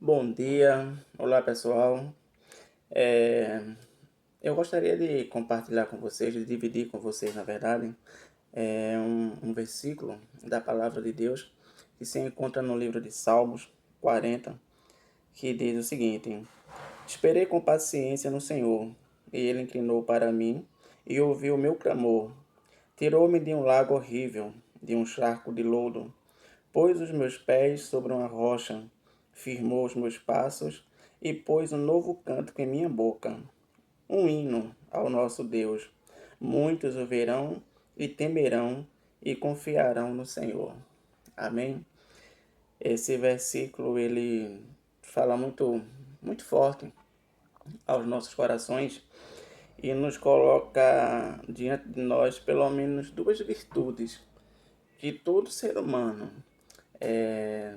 Bom dia, olá pessoal. É, eu gostaria de compartilhar com vocês, de dividir com vocês, na verdade, um versículo da palavra de Deus que se encontra no livro de Salmos 40, que diz o seguinte: Esperei com paciência no Senhor, e Ele inclinou para mim e ouviu o meu clamor. Tirou-me de um lago horrível, de um charco de lodo. Pôs os meus pés sobre uma rocha, firmou os meus passos e pôs um novo cântico em minha boca, um hino ao nosso Deus. Muitos o verão e temerão e confiarão no Senhor. Amém? Esse versículo ele fala muito forte aos nossos corações e nos coloca diante de nós pelo menos duas virtudes que todo ser humano é,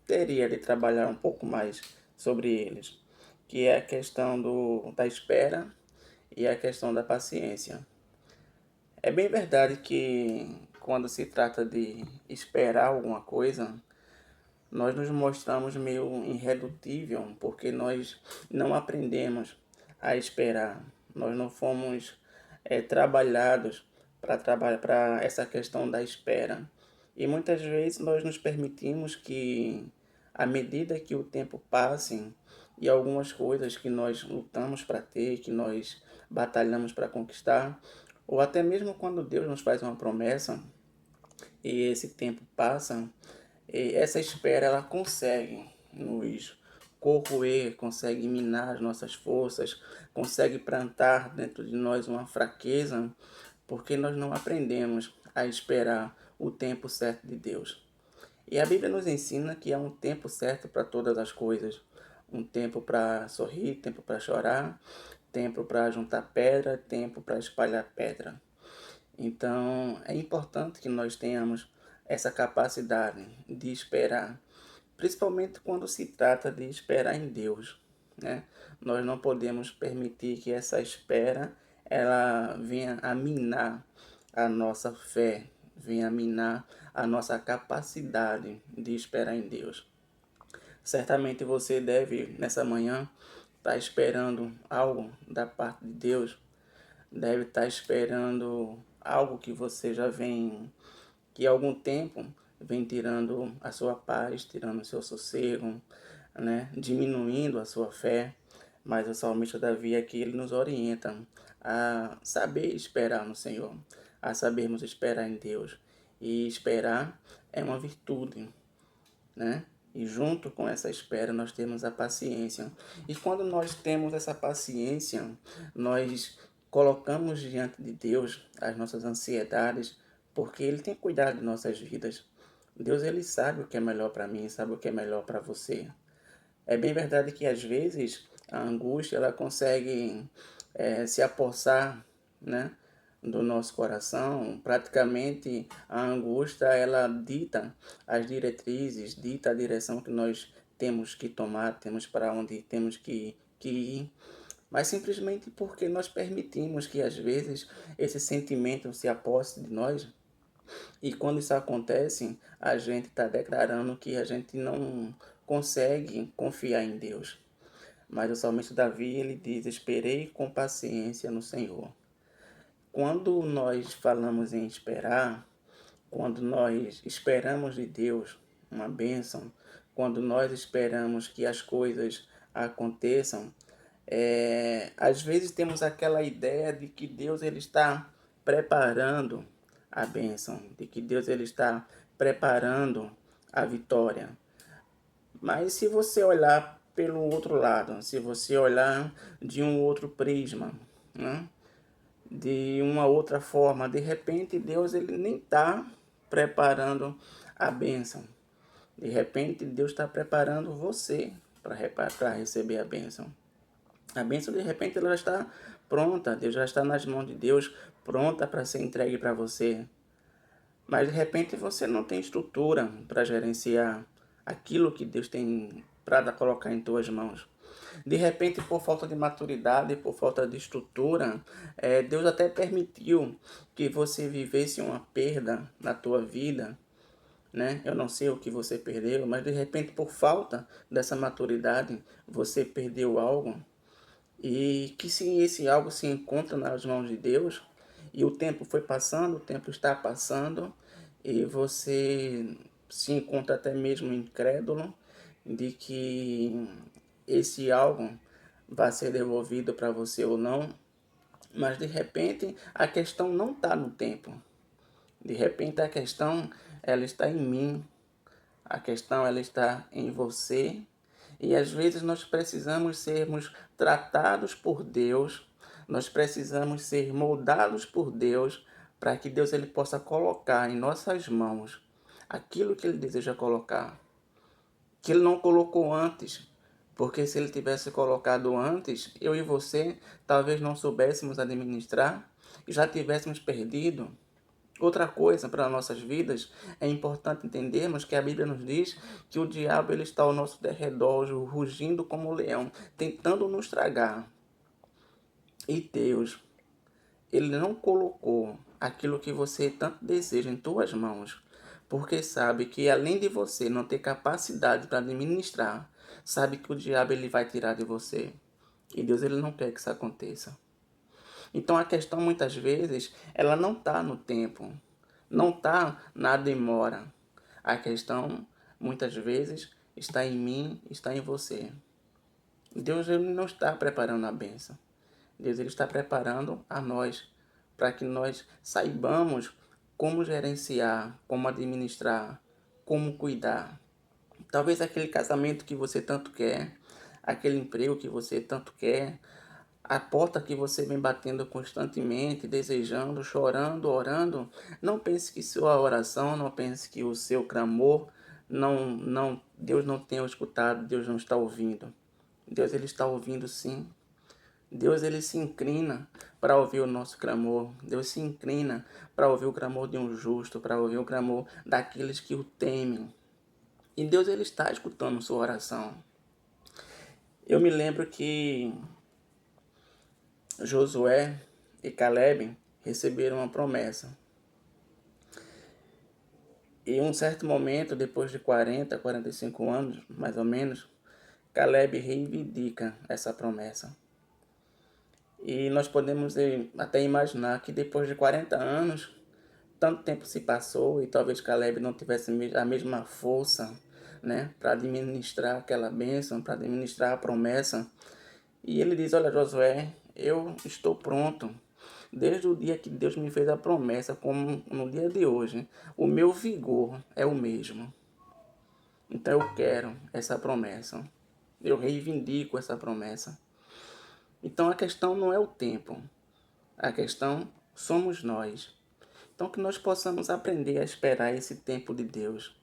teria de trabalhar um pouco mais sobre eles, que é a questão da espera e a questão da paciência. É bem verdade que quando se trata de esperar alguma coisa, nós nos mostramos meio irredutível, porque nós não aprendemos a esperar. Nós não fomos trabalhados para essa questão da espera. E muitas vezes nós nos permitimos que, à medida que o tempo passe, e algumas coisas que nós lutamos para ter, que nós batalhamos para conquistar, ou até mesmo quando Deus nos faz uma promessa e esse tempo passa, e essa espera ela consegue nos corroer, consegue minar as nossas forças, consegue plantar dentro de nós uma fraqueza, porque nós não aprendemos a esperar o tempo certo de Deus. E a Bíblia nos ensina que há um tempo certo para todas as coisas. Um tempo para sorrir, tempo para chorar, tempo para juntar pedra, tempo para espalhar pedra. Então, é importante que nós tenhamos essa capacidade de esperar, principalmente quando se trata de esperar em Deus, né? Nós não podemos permitir que essa espera ela venha a minar a nossa fé, venha a minar a nossa capacidade de esperar em Deus. Certamente você deve, nessa manhã, estar esperando algo da parte de Deus, deve estar esperando algo que você já vem, que há algum tempo vem tirando a sua paz, tirando o seu sossego, né? Diminuindo a sua fé. Mas o salmista Davi aqui ele nos orienta a saber esperar no Senhor, a sabermos esperar em Deus. E esperar é uma virtude, né? E junto com essa espera nós temos a paciência. E quando nós temos essa paciência, nós colocamos diante de Deus as nossas ansiedades, porque Ele tem cuidado de nossas vidas. Deus ele sabe o que é melhor para mim, sabe o que é melhor para você. É bem verdade que às vezes a angústia ela consegue se apossar, né, do nosso coração. Praticamente a angústia ela dita as diretrizes, dita a direção que nós temos que tomar, temos para onde temos que ir. Mas simplesmente porque nós permitimos que às vezes esse sentimento se aposse de nós, e quando isso acontece, a gente está declarando que a gente não consegue confiar em Deus. Mas o salmista Davi, ele diz, esperei com paciência no Senhor. Quando nós falamos em esperar, quando nós esperamos de Deus uma bênção, quando nós esperamos que as coisas aconteçam, às vezes temos aquela ideia de que Deus ele está preparando a bênção, de que Deus ele está preparando a vitória. Mas se você olhar pelo outro lado, se você olhar de um outro prisma, né? De uma outra forma, de repente Deus ele nem está preparando a bênção. De repente Deus está preparando você para receber a bênção. A bênção de repente ela já está pronta, Deus já está nas mãos de Deus, pronta para ser entregue para você. Mas de repente você não tem estrutura para gerenciar aquilo que Deus tem para colocar em tuas mãos. De repente, por falta de maturidade, por falta de estrutura, Deus até permitiu que você vivesse uma perda na tua vida, né? Eu não sei o que você perdeu, mas de repente, por falta dessa maturidade, você perdeu algo. E que se esse algo se encontra nas mãos de Deus, e o tempo foi passando, o tempo está passando, e você se encontra até mesmo incrédulo de que esse algo vai ser devolvido para você ou não, mas de repente a questão não está no tempo. De repente a questão ela está em mim, a questão ela está em você, e às vezes nós precisamos sermos tratados por Deus, nós precisamos ser moldados por Deus para que Deus ele possa colocar em nossas mãos aquilo que ele deseja colocar, que ele não colocou antes. Porque se ele tivesse colocado antes, eu e você talvez não soubéssemos administrar e já tivéssemos perdido. Outra coisa para nossas vidas, é importante entendermos que a Bíblia nos diz que o diabo ele está ao nosso derredor, rugindo como um leão, tentando nos tragar. E Deus, ele não colocou aquilo que você tanto deseja em tuas mãos, porque sabe que além de você não ter capacidade para administrar, sabe que o diabo ele vai tirar de você. E Deus ele não quer que isso aconteça. Então a questão muitas vezes, ela não está no tempo, não está na demora. A questão muitas vezes está em mim, está em você. Deus ele não está preparando a bênção. Deus ele está preparando a nós para que nós saibamos como gerenciar, como administrar, como cuidar. Talvez aquele casamento que você tanto quer, aquele emprego que você tanto quer, a porta que você vem batendo constantemente, desejando, chorando, orando, não pense que sua oração, não pense que o seu clamor, Deus não tenha escutado, Deus não está ouvindo. Deus ele está ouvindo sim. Deus ele se inclina para ouvir o nosso clamor. Deus se inclina para ouvir o clamor de um justo, para ouvir o clamor daqueles que o temem. E Deus ele está escutando sua oração. Eu me lembro que Josué e Caleb receberam uma promessa. E em um certo momento, depois de 45 anos, mais ou menos, Caleb reivindica essa promessa. E nós podemos até imaginar que depois de 40 anos, tanto tempo se passou e talvez Caleb não tivesse a mesma força, né, para administrar aquela bênção, para administrar a promessa. E ele diz, olha Josué, eu estou pronto. Desde o dia que Deus me fez a promessa, como no dia de hoje, o meu vigor é o mesmo. Então eu quero essa promessa. Eu reivindico essa promessa. Então a questão não é o tempo. A questão somos nós. Então que nós possamos aprender a esperar esse tempo de Deus.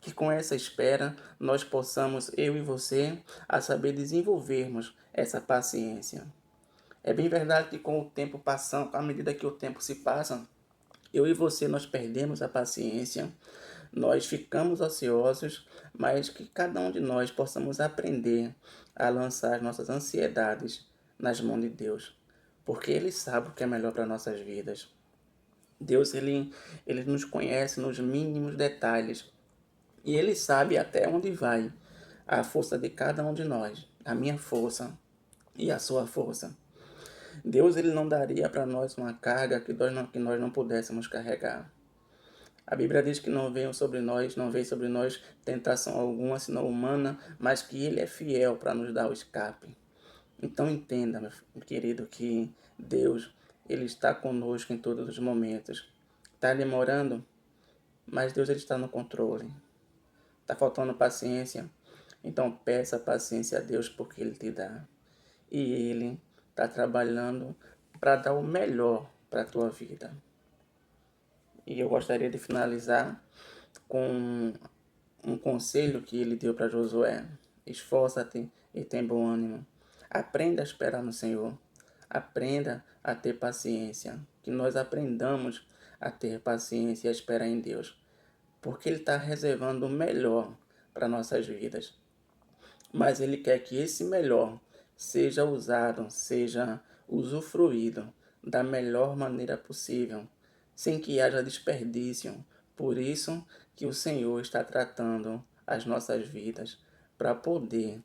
Que com essa espera nós possamos, eu e você, a saber desenvolvermos essa paciência. É bem verdade que com o tempo passando, à medida que o tempo se passa, eu e você nós perdemos a paciência, nós ficamos ociosos, mas que cada um de nós possamos aprender a lançar as nossas ansiedades nas mãos de Deus, porque Ele sabe o que é melhor para nossas vidas. Deus ele nos conhece nos mínimos detalhes e Ele sabe até onde vai a força de cada um de nós, a minha força e a sua força. Deus ele não daria para nós uma carga que nós não pudéssemos carregar. A Bíblia diz que não veio sobre nós tentação alguma, senão humana, mas que Ele é fiel para nos dar o escape. Então entenda, meu querido, que Deus, Ele está conosco em todos os momentos. Está demorando, mas Deus ele está no controle. Está faltando paciência, então peça paciência a Deus porque Ele te dá. E Ele está trabalhando para dar o melhor para a tua vida. E eu gostaria de finalizar com um conselho que ele deu para Josué. Esforça-te e tem bom ânimo. Aprenda a esperar no Senhor. Aprenda a ter paciência. Que nós aprendamos a ter paciência e a esperar em Deus. Porque Ele está reservando o melhor para nossas vidas. Mas Ele quer que esse melhor seja usado, seja usufruído da melhor maneira possível, sem que haja desperdício. Por isso que o Senhor está tratando as nossas vidas para poder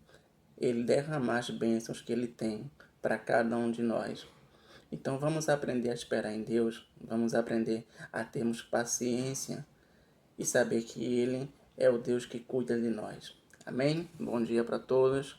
Ele derramar as bênçãos que Ele tem para cada um de nós. Então vamos aprender a esperar em Deus, vamos aprender a termos paciência e saber que Ele é o Deus que cuida de nós. Amém? Bom dia para todos.